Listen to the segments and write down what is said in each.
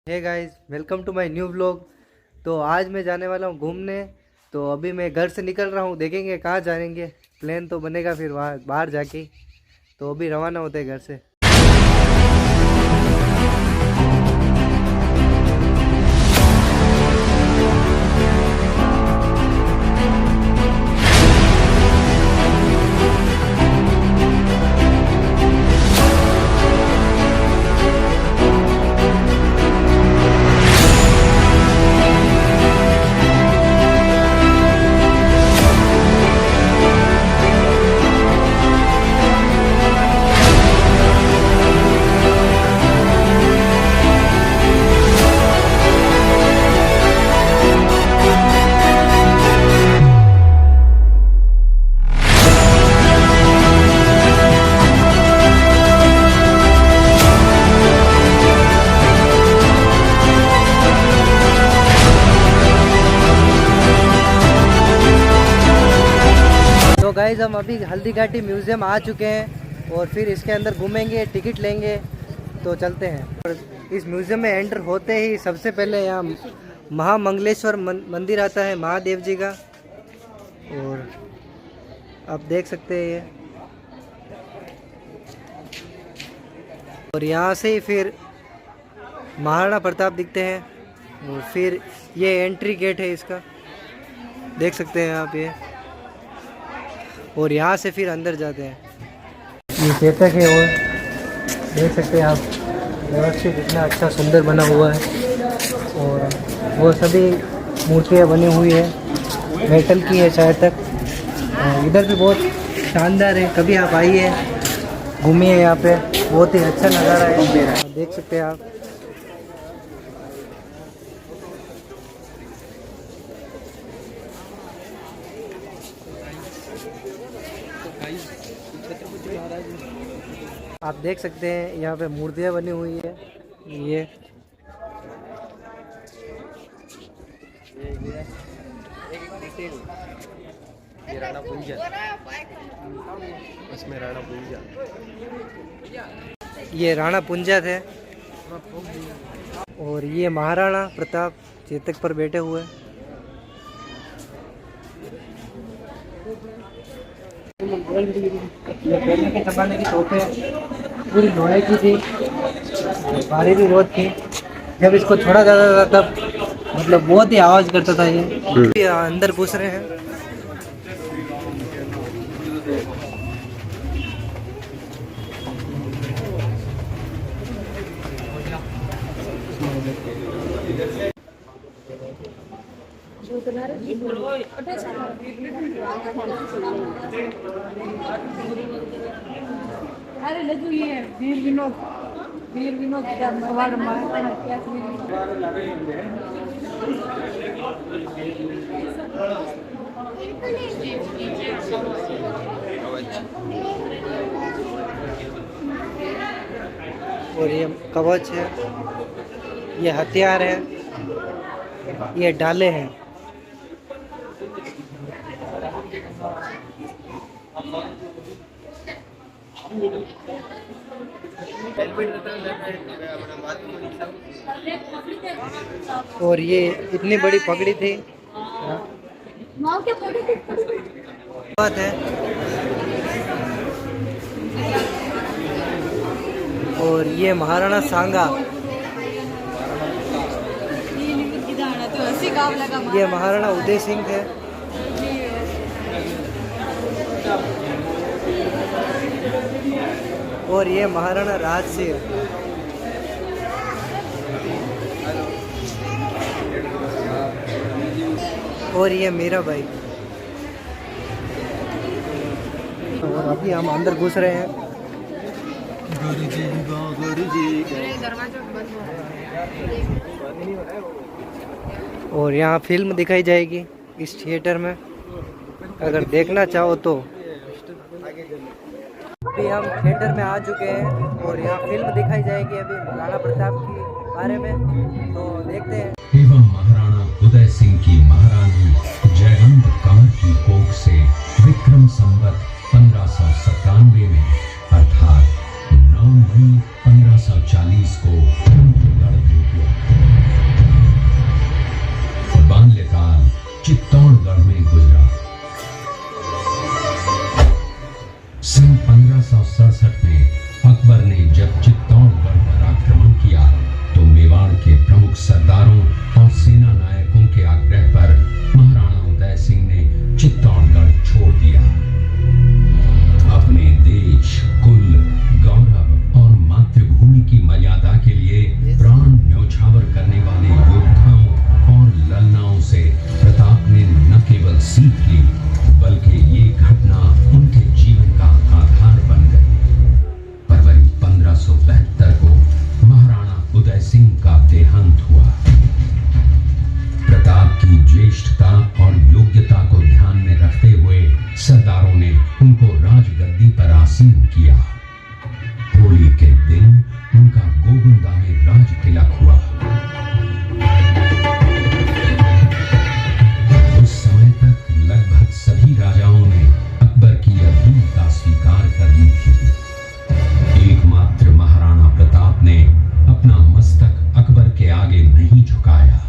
Hey guys, welcome to my new vlog. तो आज मैं जाने वाला हूँ घूमने। तो अभी मैं घर से निकल रहा हूँ, देखेंगे कहाँ जाएंगे। प्लान तो बनेगा फिर वहाँ बाहर जाके। तो अभी रवाना होते हैं घर से। तो गाइज हम अभी हल्दी घाटी म्यूज़ियम आ चुके हैं और फिर इसके अंदर घूमेंगे, टिकट लेंगे। तो चलते हैं। और इस म्यूज़ियम में एंटर होते ही सबसे पहले यहाँ महामंगलेश्वर मंदिर आता है, महादेव जी का। और आप देख सकते हैं ये। और यहाँ से ही फिर महाराणा प्रताप दिखते हैं। और फिर ये एंट्री गेट है इसका, देख सकते हैं आप ये। और यहाँ से फिर अंदर जाते हैं। ये चेतक है और देख सकते हैं आप, व्यवस्थित इतना अच्छा सुंदर बना हुआ है। और वो सभी मूर्तियाँ बनी हुई है, मेटल की है शायद तक। और इधर भी बहुत शानदार है, कभी आप आइए, घूमिए यहाँ पे, बहुत ही अच्छा नज़ारा है, देख सकते हैं आप। आप देख सकते हैं यहाँ पे मूर्तियाँ बनी हुई है। ये राणा पुंजा, इसमें राणा पुंजा, ये राणा पुंजा थे। और ये महाराणा प्रताप चेतक पर बैठे हुए। ये पहले के ज़माने की तोपें पूरी लोहे की थी, भारी भी बहुत थी। जब इसको छोड़ा जाता था तब मतलब बहुत ही आवाज़ करता था ये। अंदर घुस रहे हैं। अरे लड्डू ये वीर विनोद का अवार्ड मारा क्या और ये कवच है, ये हथियार है, ये डाले हैं। और ये इतनी बड़ी पगड़ी थी, बात है। और ये महाराणा सांगा, ये महाराणा उदय सिंह थे। और ये महाराणा राज सिंह। और ये मीराबाई। और अभी हम अंदर घुस रहे हैं। और यहाँ फिल्म दिखाई जाएगी इस थिएटर में, अगर देखना चाहो तो। अभी हम थिएटर में आ चुके हैं और यहाँ फिल्म दिखाई जाएगी अभी महाराणा प्रताप के बारे में। तो देखते हैं। एवं महाराणा उदय सिंह की महारानी जयवंत कमर की कोख से विक्रम संवत 1597 में अर्थात 9 मई 1540 को गढ़ हुआ। 1567 में अकबर ने जब चित्तौड़गढ़ पर आक्रमण किया तो मेवाड़ के प्रमुख सरदारों और सेना नायकों के आग्रह पर महाराणा उदय सिंह ने चित्तौड़गढ़ छोड़ दिया। अपने देश, कुल, गौरव और मातृभूमि की मर्यादा के लिए प्राण न्यौछावर करने वाले योद्धाओं और ललनाओं से प्रताप ने न केवल सीख ली बल्कि ये घटना उनके जीवन का आधार बन गई। फरवरी 1572 को महाराणा उदय सिंह का देहांत हुआ। प्रताप की ज्येष्ठता और योग्यता को ध्यान में रखते हुए सरदारों ने उनको राजगद्दी पर आसीन किया। होली के दिन उनका गोगुंदा में राज तिलक हुआ। उस समय तक लगभग सभी राजाओं ने अकबर की अधीनता स्वीकार कर ली थी। एकमात्र महाराणा प्रताप ने अपना मस्तक अकबर के आगे नहीं झुकाया।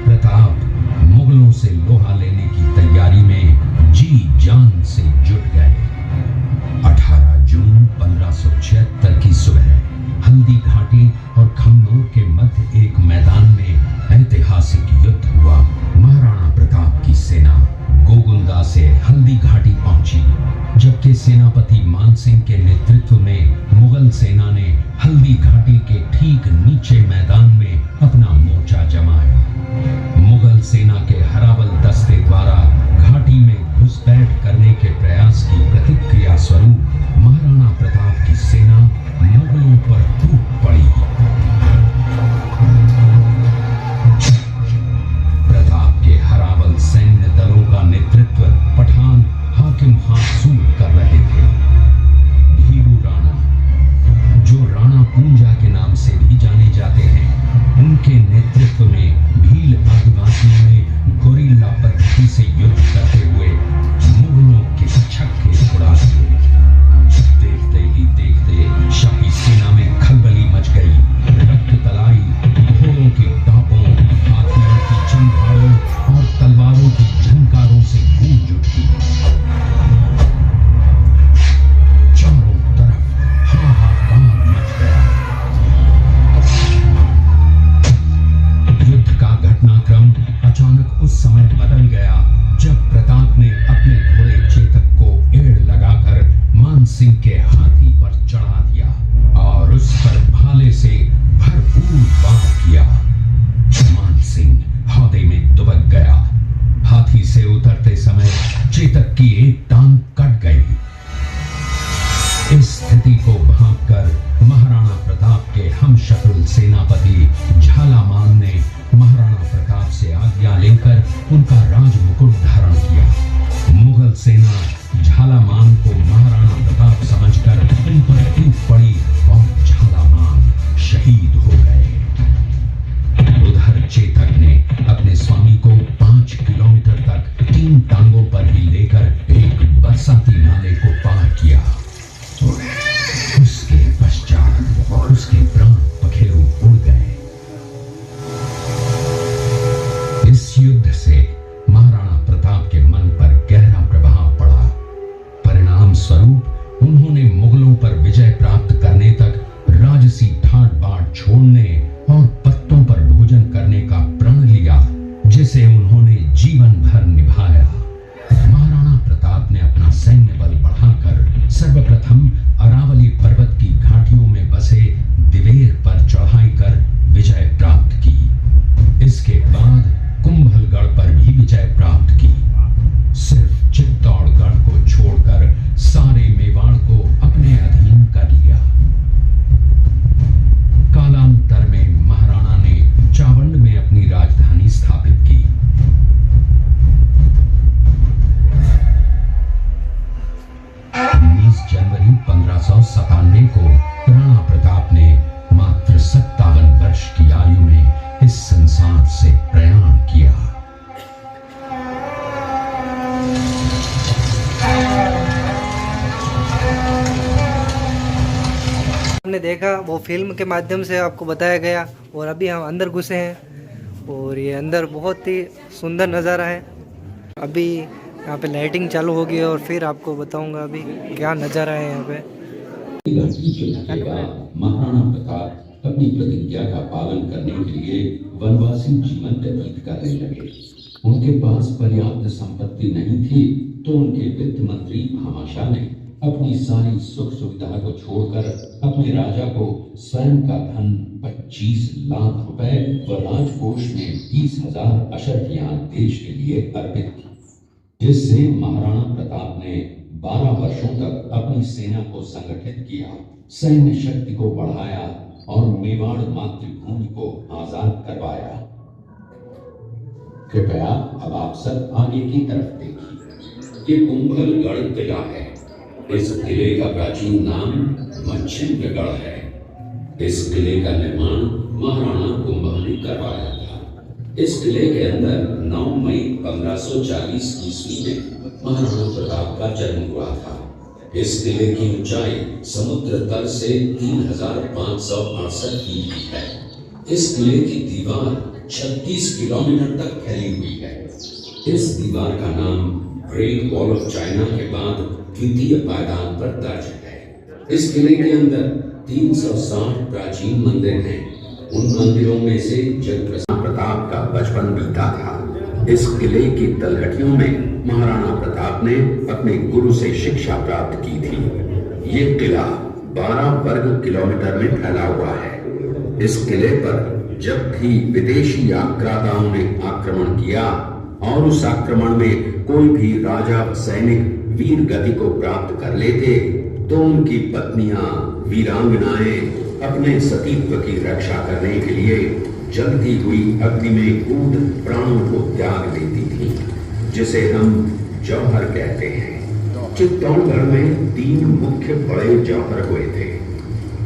प्रताप मुगलों से लोहा लेने की तैयारी में जी जान से जुट गए। 18 जून 1576 की सुबह हल्दी घाटी और खमनोर के मध्य एक मैदान में ऐतिहासिक युद्ध हुआ। महाराणा प्रताप की सेना गोगुंदा से हल्दी घाटी पहुंची, जबकि सेनापति मानसिंह के नेतृत्व में मुगल सेना ने हल्दी घाटी के ठीक नीचे मैदान में अपना मोर्चा जमाया। मुगल सेना के हरावल दस्ते द्वारा घाटी में घुसपैठ करने के प्रयास की प्रतिक्रिया स्वरूप महाराणा प्रताप की सेना मुगलों पर टूट पड़ी। प्रताप के हरावल सैन्य दलों का नेतृत्व पठान हाकिम हासूल कर रहे थे। भीरू राणा, जो राणा पूंजा के नाम से भी जाने जाते हैं, उनके नेतृत्व में भील आदिवासियों ने गोरिल्ला पद्धति से युद्ध करते हुए मुगलों के छक्के छुड़ा दिए। देखते ही देखते शाही सेना में खलबली मच गई। रक्त तलाई, घोड़ों के टापों, हाथियों की चंगारों और तलवारों की झंकारों से गूंज उठी। चारों तरफ हाहाकार मच गया। युद्ध का घटनाक्रम अचानक उस समय बदल गया जब प्रताप ने अपने घोड़े चेतक को एड़ लगाकर मानसिंह के हाथी पर चढ़ा दिया और उस पर भाले से भरपूर वार किया। मानसिंह हौदे में दुबक गया। हाथी से उतरते समय चेतक की एक टांग कट गई। इस स्थिति को भांपकर महाराणा प्रताप के हमशक्ल सेनापति झालामान ने महाराणा प्रताप से आज्ञा लेकर उनका राज मुकुट धारण किया। मुगल सेना झालामान को महाराणा प्रताप समझकर उन पर टूट पड़ी और झालामान शहीद हो गए। उधर चेतक ने अपने स्वामी को 5 किलोमीटर तक 3 टांगों पर ही लेकर एक बरसाती नाले को पार किया। उसके पश्चात उसके प्राण पखेरु उड़ गए। इस युद्ध से महाराणा प्रताप के मन पर गहरा प्रभाव पड़ा। परिणाम स्वरूप उन्होंने मुगलों पर विजय प्राप्त करने तक राजसी ठाट बाट छोड़ने और पत्तों पर भोजन करने का प्रण लिया, जिसे उन्होंने जीवन भर निभाया। महाराणा प्रताप ने अपना सैन्य बल बढ़ाकर सर्वप्रथम अरावली पर्वत की घाटियों में बसे दिवेर पर चढ़ाई कर विजय प्राप्त की। इसके बाद कुंभलगढ़ पर भी विजय प्राप्त की। सिर्फ चित्तौड़गढ़ को छोड़कर सारे मेवाड़ को अपने अधीन कर लिया। कालांतर में महाराणा ने चावंड में अपनी राजधानी स्थापित की। 19 जनवरी 1597 को राणा प्रताप ने मात्र 57 वर्ष की आयु में इस संसार से प्रयाण किया। हमने देखा वो फिल्म के माध्यम से आपको बताया गया और अभी हम अंदर घुसे हैं और ये अंदर बहुत ही सुंदर नज़ारा है। अभी यहाँ पे लाइटिंग चालू होगी और फिर आपको बताऊंगा अभी क्या नज़ारा है यहाँ पे। घंटी चुनने के बाद महाराणा प्रताप अपनी प्रतिज्ञा का पालन करने के लिए वनवासी जीवन व्यतीत करने लगे। उनके पास पर्याप्त संपत्ति नहीं थी तो उनके वित्त मंत्री भामाशाह ने अपनी सारी सुख सुविधा को छोड़कर अपने राजा को स्वयं का धन 25 लाख रुपए व राजकोष में 20,000 अशर्फियां देश के लिए अर्पित की, जिससे महाराणा प्रताप ने 12 वर्षों तक अपनी सेना को संगठित किया, सैन्य शक्ति को बढ़ाया और मेवाड़ मातृभूमि को आजाद करवाया। कृपया अब आप सब आगे की तरफ देखिए। ये कुंभलगढ़ किला है। इस किले का प्राचीन नाम मच्छिंद्रगढ़ है। इस किले का निर्माण महाराणा कुंभा ने करवाया था। इस किले के अंदर 9 मई 1540 ईस्वी में महाराणा प्रताप का जन्म हुआ था। इस किले की ऊंचाई समुद्र तल से 3568 फीट की है। इस किले की दीवार 36 किलोमीटर तक फैली हुई है। इस दीवार का नाम ग्रेट वॉल ऑफ चाइना के बाद द्वितीय पायदान पर दर्ज है। इस किले के अंदर 360 प्राचीन मंदिर हैं। उन मंदिरों में से जब प्रताप का बचपन बीता था, इस किले की तलहटियों में महाराणा प्रताप ने अपने गुरु से शिक्षा प्राप्त की थी। ये किला 12 वर्ग किलोमीटर में फैला हुआ है। इस किले पर जब भी विदेशी आक्रांताओं ने आक्रमण किया और उस आक्रमण में कोई भी राजा सैनिक वीर गति को प्राप्त कर लेते तो उनकी पत्नियां वीरांगनाएं अपने सतीत्व की रक्षा करने के लिए जलती हुई अग्नि में कूद प्राणों को त्याग देती थी, जिसे हम जौहर कहते हैं। चित्तौड़गढ़ में 3 मुख्य बड़े जौहर हुए थे।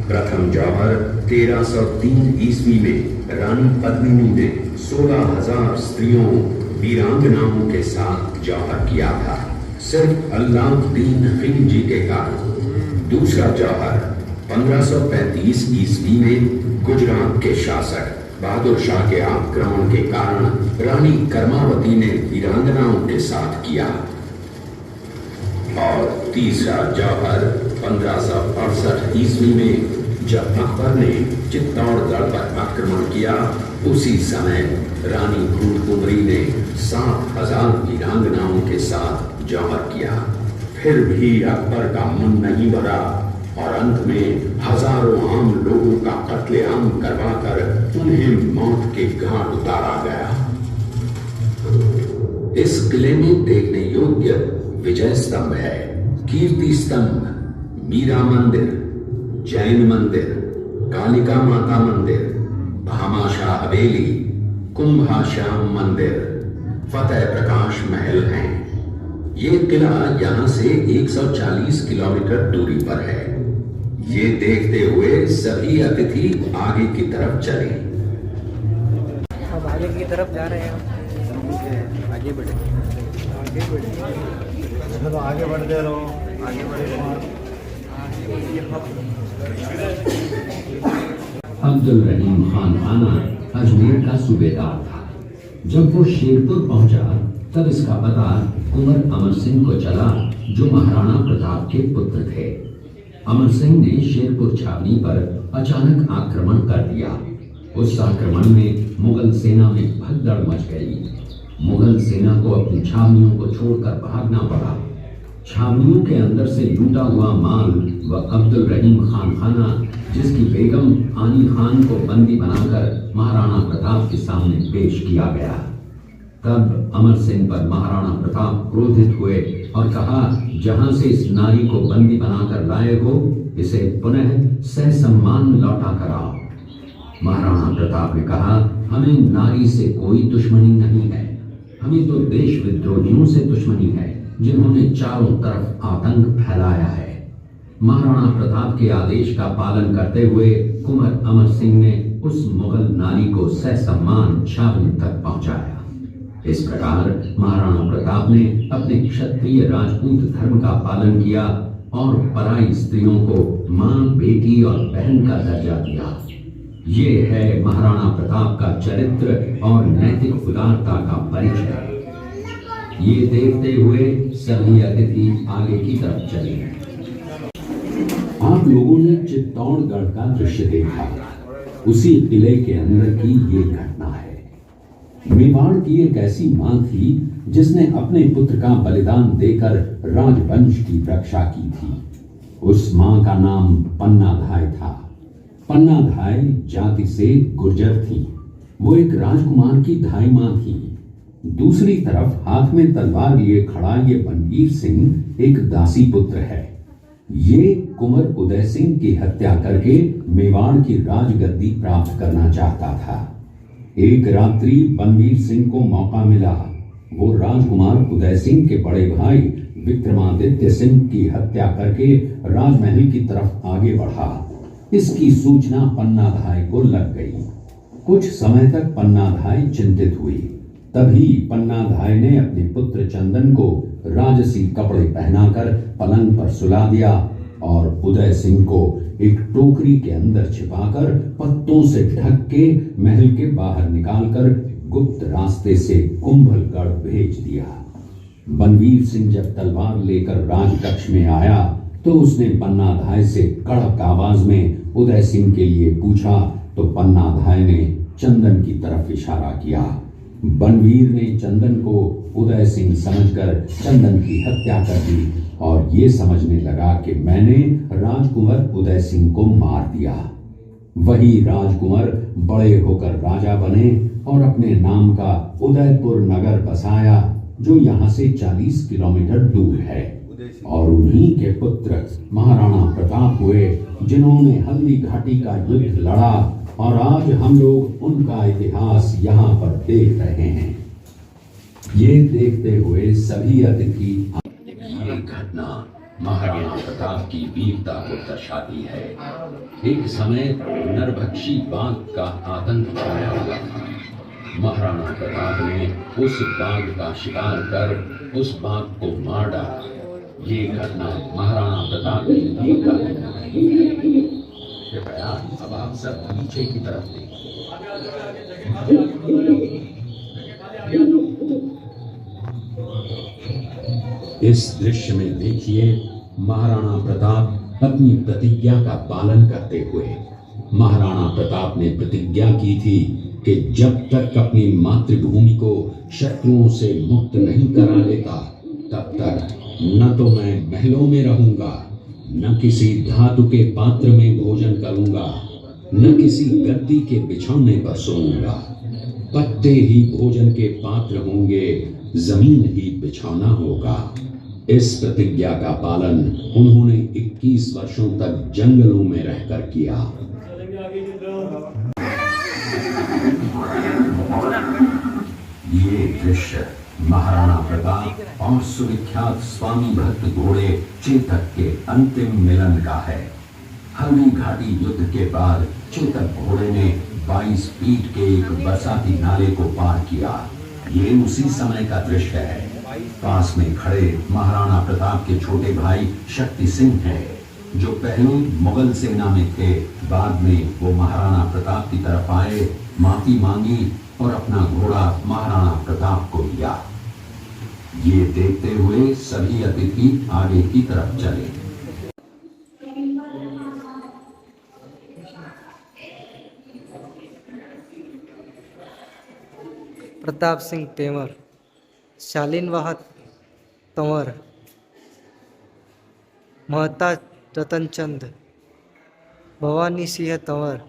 प्रथम जौहर 1303 ईस्वी में रानी पद्मिनी ने 16,000 स्त्रियों वीरांगनाओं के साथ जौहर किया था, सिर्फ अल्लाउद्दीन खिलजी के कारण। दूसरा जौहर 1535 ईस्वी में गुजरात के शासक बहादुर शाह के आक्रमण के कारण रानी कर्मावती ने वीरांगनाओं के साथ किया। और तीसरा जौहर 1568 ईस्वी में जब अकबर ने चित्तौड़गढ़ पर आक्रमण किया, उसी समय रानी फूलकुमारी ने 7,000 वीरांगनाओं के साथ जौहर किया। फिर भी अकबर का मन नहीं भरा और अंत में हजारों आम लोगों का कत्लेआम करवाकर उन्हें मौत के घाट उतारा गया। इस किले में देखने योग्य विजय स्तंभ है, कीर्ति स्तंभ, मीरा मंदिर, जैन मंदिर, कालिका माता मंदिर, भामाशाह हवेली, कुंभाश्याम मंदिर, फतेह प्रकाश महल हैं। ये किला यहाँ से 140 किलोमीटर दूरी पर है। ये देखते हुए सभी अतिथि आगे की तरफ चले। अब आगे की तरफ जा रहे हैं। आगे बढ़े, चलो आगे बढ़ते रहो, आगे बढ़े। अब्दुल रहीम खान खाना अजमेर का सूबेदार था। जब वो शेरपुर पहुंचा तब इसका पता कुंवर अमर सिंह को चला, जो महाराणा प्रताप के पुत्र थे। अमर सिंह ने शेरपुर छावनी पर अचानक आक्रमण कर दिया। उस आक्रमण में मुगल सेना में भगदड़ मच गई। मुगल सेना को अपनी छावनियों को छोड़कर भागना पड़ा। छावनियों के अंदर से लूटा हुआ माल व अब्दुल रहीम खान खाना, जिसकी बेगम आनी खान को बंदी बनाकर महाराणा प्रताप के सामने पेश किया गया। तब अमर सिंह पर महाराणा प्रताप क्रोधित हुए और कहा, जहां से इस नारी को बंदी बनाकर लाए हो, इसे पुनः ससम्मान लौटा कर आओ। महाराणा प्रताप ने कहा, हमें नारी से कोई दुश्मनी नहीं है, हमें तो देश विद्रोहियों से दुश्मनी है, जिन्होंने चारों तरफ आतंक फैलाया है। महाराणा प्रताप के आदेश का पालन करते हुए कुंवर अमर सिंह ने उस मुगल नारी को ससम्मान छावनी तक पहुंचाया। इस प्रकार महाराणा प्रताप ने अपने क्षत्रिय राजपूत धर्म का पालन किया और पराई स्त्रियों को मां, बेटी और बहन का दर्जा दिया। ये है महाराणा प्रताप का चरित्र और नैतिक उदारता का परिचय। ये देखते हुए सभी अतिथि आगे की तरफ चले। आप आप लोगों ने चित्तौड़गढ़ का दृश्य देखा। उसी किले के अंदर की ये घटना है। मेवाड़ की एक ऐसी मां थी जिसने अपने पुत्र का बलिदान देकर राजवंश की रक्षा की थी। उस मां का नाम पन्नाधाय था। पन्नाधाय जाति से गुर्जर थी। वो एक राजकुमार की धाई मां थी। दूसरी तरफ हाथ में तलवार लिए खड़ा ये बनवीर सिंह एक दासी पुत्र है। ये कुंवर उदय सिंह की हत्या करके मेवाड़ की राजगद्दी प्राप्त करना चाहता था। एक रात्रि बनवीर सिंह को मौका मिला। वो राजकुमार उदय सिंह के बड़े भाई विक्रमादित्य सिंह की हत्या करके राजमहल की तरफ आगे बढ़ा। इसकी सूचना पन्नाधाय को लग गई। कुछ समय तक पन्नाधाय चिंतित हुई। तभी पन्नाधाय ने अपने पुत्र चंदन को राजसी कपड़े पहनाकर पलंग पर सुला दिया और उदय सिंह को एक टोकरी के अंदर छिपाकर पत्तों से ढक के महल के बाहर निकालकर गुप्त रास्ते से कुंभलगढ़ भेज दिया। बनवीर सिंह जब तलवार लेकर राजकक्ष में आया तो उसने पन्नाधाय से कड़क आवाज में उदय सिंह के लिए पूछा तो पन्नाधाय ने चंदन की तरफ इशारा किया। बनवीर ने चंदन को उदय सिंह समझकर चंदन की हत्या कर दी और ये समझने लगा कि मैंने राजकुंवर उदय सिंह को मार दिया। वही राजकुंवर बड़े होकर राजा बने और अपने नाम का उदयपुर नगर बसाया जो यहाँ से 40 किलोमीटर दूर है। और उन्हीं के पुत्र महाराणा प्रताप हुए जिन्होंने हल्दी घाटी का युद्ध लड़ा और आज हम लोग उनका इतिहास यहाँ पर देख रहे हैं। ये देखते हुए सभी अतिथि ये घटना महाराणा प्रताप की वीरता को दर्शाती है। एक समय नरभक्षी बाघ का आतंक छाया हुआ था। महाराणा प्रताप ने उस बाघ का शिकार कर उस बाघ को मार डाला। ये घटना महाराणा प्रताप की वीरता को दर्शाती है। कृपया अब आप सब पीछे की तरफ देखें। इस दृश्य में देखिए महाराणा प्रताप अपनी प्रतिज्ञा का पालन करते हुए। महाराणा प्रताप ने प्रतिज्ञा की थी कि जब तक अपनी मातृभूमि को शत्रुओं से मुक्त नहीं करा लेता तब तक न तो मैं महलों में रहूंगा, न किसी धातु के पात्र में भोजन करूंगा, न किसी गद्दी के बिछौने पर सोऊंगा। पत्ते ही भोजन के पात्र होंगे, जमीन ही बिछौना होगा। इस प्रतिज्ञा का पालन उन्होंने 21 वर्षों तक जंगलों में रहकर किया। ये दृश्य महाराणा प्रताप और सुविख्यात स्वामी भक्त घोड़े चेतक के अंतिम मिलन का है। हल्दी घाटी युद्ध के बाद चेतक घोड़े ने 22 फीट के एक बरसाती नाले को पार किया। ये उसी समय का दृश्य है। पास में खड़े महाराणा प्रताप के छोटे भाई शक्ति सिंह हैं, जो पहले मुगल सेना में थे। बाद में वो महाराणा प्रताप की तरफ आए, माफी मांगी और अपना घोड़ा महाराणा प्रताप को दिया। ये देखते हुए सभी अतिथि आगे की तरफ चले। प्रताप सिंह तेवर, शालीनवाह तंवर, महता रतनचंद, भवानी सिंह तंवर,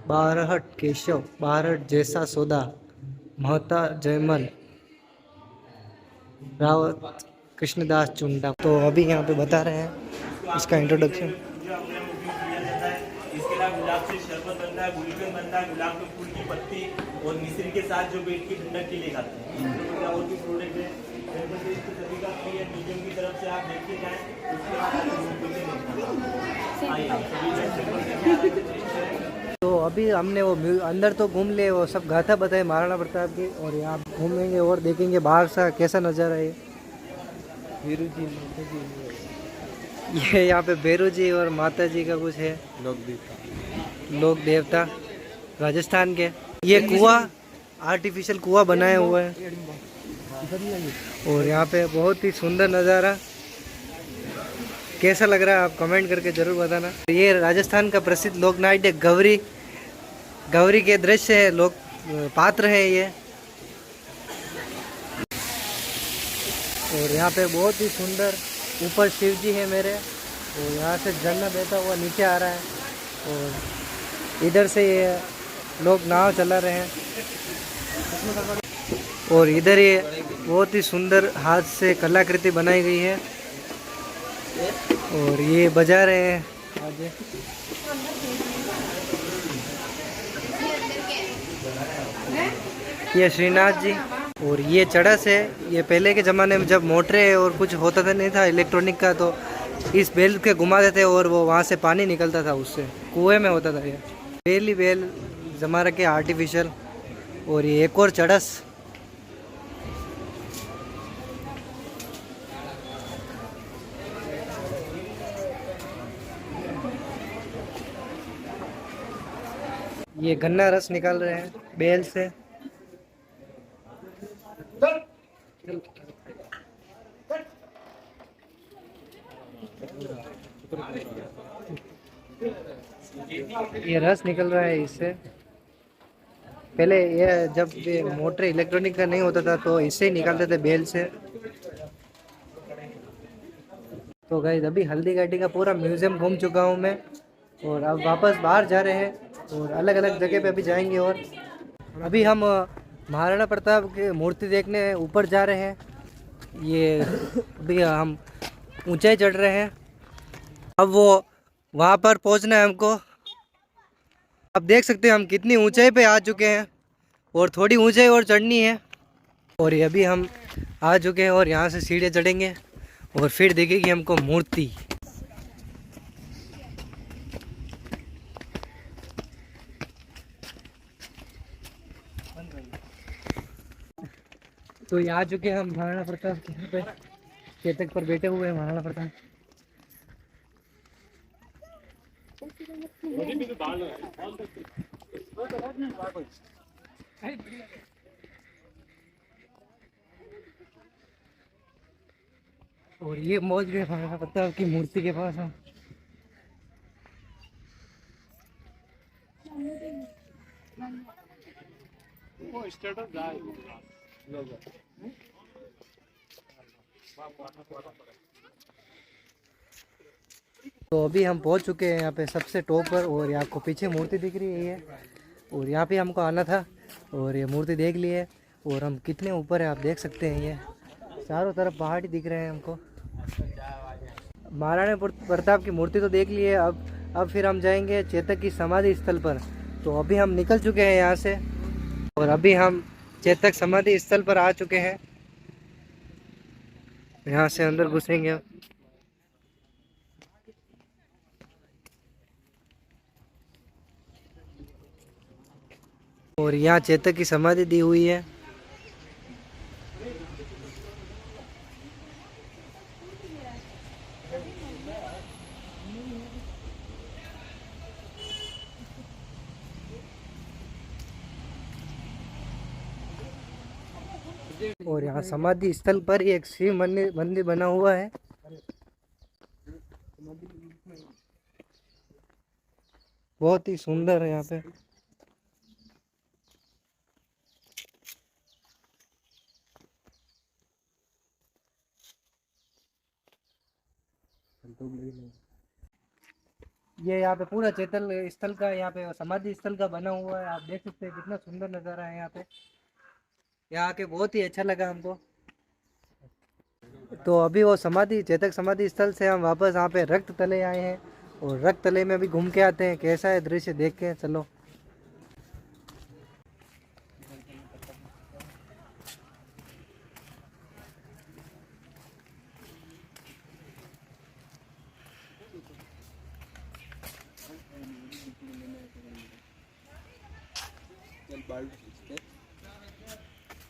बारहट केशव, बारहट जैसा सौदा, महता जयमल, रावत कृष्णदास चुंडा। तो अभी यहाँ पे बता रहे हैं इसका इंट्रोडक्शन। इसके अलावा गुलाब से शरबत बनता है, गुलकंद बनता है, गुलाब के फूल की पत्ती और मिश्री के साथ जो पेट की ठंडक के लिए खाते हैं। और भी प्रोडक्ट है सभी का फ्री है। म्यूजियम की तरफ से आप देखते जाएं, उसके बाद तो अभी हमने वो अंदर तो घूम ले, वो सब गाथा बताए महाराणा प्रताप की, और यहाँ घूमेंगे और देखेंगे बाहर सा कैसा नज़ारा है। वीरू जी, ये यहाँ पे भैरू जी और माता जी का कुछ है, लोक देवता राजस्थान के। ये कुआं आर्टिफिशियल कुआं बनाया हुआ है और यहाँ पे बहुत ही सुंदर नज़ारा। कैसा लग रहा है आप कमेंट करके ज़रूर बताना। ये राजस्थान का प्रसिद्ध लोक नाट्य गौरी गौरी के दृश्य है, लोक पात्र है ये। और यहाँ पे बहुत ही सुंदर ऊपर शिव जी है मेरे, और यहाँ से झरना बहता हुआ नीचे आ रहा है, और इधर से ये लोग नाव चला रहे हैं। और इधर ये बहुत ही सुंदर हाथ से कलाकृति बनाई गई है, और ये बजा रहे हैं आगे। ये श्रीनाथ जी। और ये चड़स है, ये पहले के ज़माने में जब मोटरें और कुछ होता था नहीं था इलेक्ट्रॉनिक का, तो इस बेल के घुमाते थे और वो वहाँ से पानी निकलता था, उससे कुएं में होता था। ये बेल ही बेल जमा रखे आर्टिफिशियल। और ये एक और चड़स। ये गन्ना रस निकाल रहे हैं बेल से। ये रस निकल रहा है इससे। पहले ये जब ये मोटर इलेक्ट्रॉनिक का नहीं होता था तो इससे ही निकालते थे, बेल से। तो गाइस अभी हल्दी घाटी का पूरा म्यूजियम घूम चुका हूँ मैं, और अब वापस बाहर जा रहे हैं और अलग अलग जगह पे अभी जाएंगे। और अभी हम महाराणा प्रताप की मूर्ति देखने ऊपर जा रहे हैं। ये अभी हम ऊंचाई चढ़ रहे हैं, अब वो वहाँ पर पहुँचना है हमको। आप देख सकते हैं हम कितनी ऊंचाई पे आ चुके हैं, और थोड़ी ऊंचाई और चढ़नी है। और ये अभी हम आ चुके हैं, और यहाँ से सीढ़ियाँ चढ़ेंगे और फिर देखेगी हमको मूर्ति। तो ये आ चुके हैं हम महाराणा प्रताप के यहाँ पे, चेतक पर बैठे हुए हैं महाराणा प्रताप। और ये पहुंच गए महाराणा प्रताप की मूर्ति के पास हम। तो अभी हम पहुंच चुके हैं यहाँ पे सबसे टॉप पर, और यहाँ आपको पीछे मूर्ति दिख रही है ये, और यहाँ पे हमको आना था और ये मूर्ति देख ली है। और हम कितने ऊपर है आप देख सकते हैं, ये चारों तरफ पहाड़ ही दिख रहे हैं हमको। महाराणा प्रताप की मूर्ति तो देख ली है, अब फिर हम जाएंगे चेतक की समाधि स्थल पर। तो अभी हम निकल चुके हैं यहाँ से, और अभी हम चेतक समाधि स्थल पर आ चुके हैं। यहाँ से अंदर घुसेंगे अब। और यहाँ चेतक की समाधि दी हुई है। और यहाँ समाधि स्थल पर ही एक शिव मंदिर बना हुआ है। बहुत ही सुंदर है यहाँ पे। ये यहाँ पे पूरा चेतल स्थल का, यहाँ पे समाधि स्थल का बना हुआ है। आप देख सकते हैं कितना सुंदर नज़ारा है यहाँ पे। यहाँ आके बहुत ही अच्छा लगा हमको। तो अभी वो समाधि चेतक समाधि स्थल से हम वापस यहाँ पे रक्त तले आए हैं, और रक्त तले में भी घूम के आते हैं कैसा है दृश्य देख के। चलो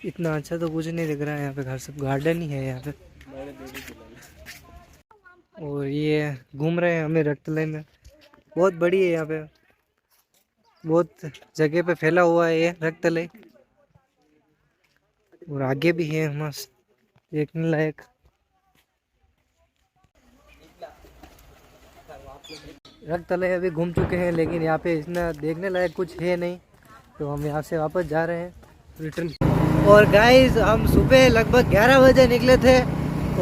इतना अच्छा तो कुछ नहीं दिख रहा है यहाँ पे, घर सब गार्डन ही है यहाँ पे। और ये घूम रहे हैं हमें रक्तलय में, बहुत बड़ी है यहाँ पे, बहुत जगह पे फैला हुआ है ये रक्तलय। और आगे भी है मस्त देखने लायक। रक्त तले अभी घूम चुके हैं, लेकिन यहाँ पे इतना देखने लायक कुछ है नहीं, तो हम यहाँ से वापस जा रहे हैं रिटर्न। और गाइस हम सुबह लगभग 11 बजे निकले थे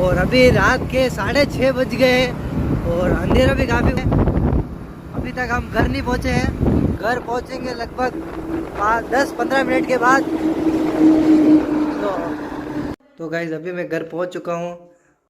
और अभी रात के 6:30 बज गए हैं और अंधेरा भी काफ़ी है। अभी तक हम घर नहीं पहुँचे हैं, घर पहुँचेंगे लगभग 10-15 मिनट के बाद। तो गाइस अभी मैं घर पहुँच चुका हूँ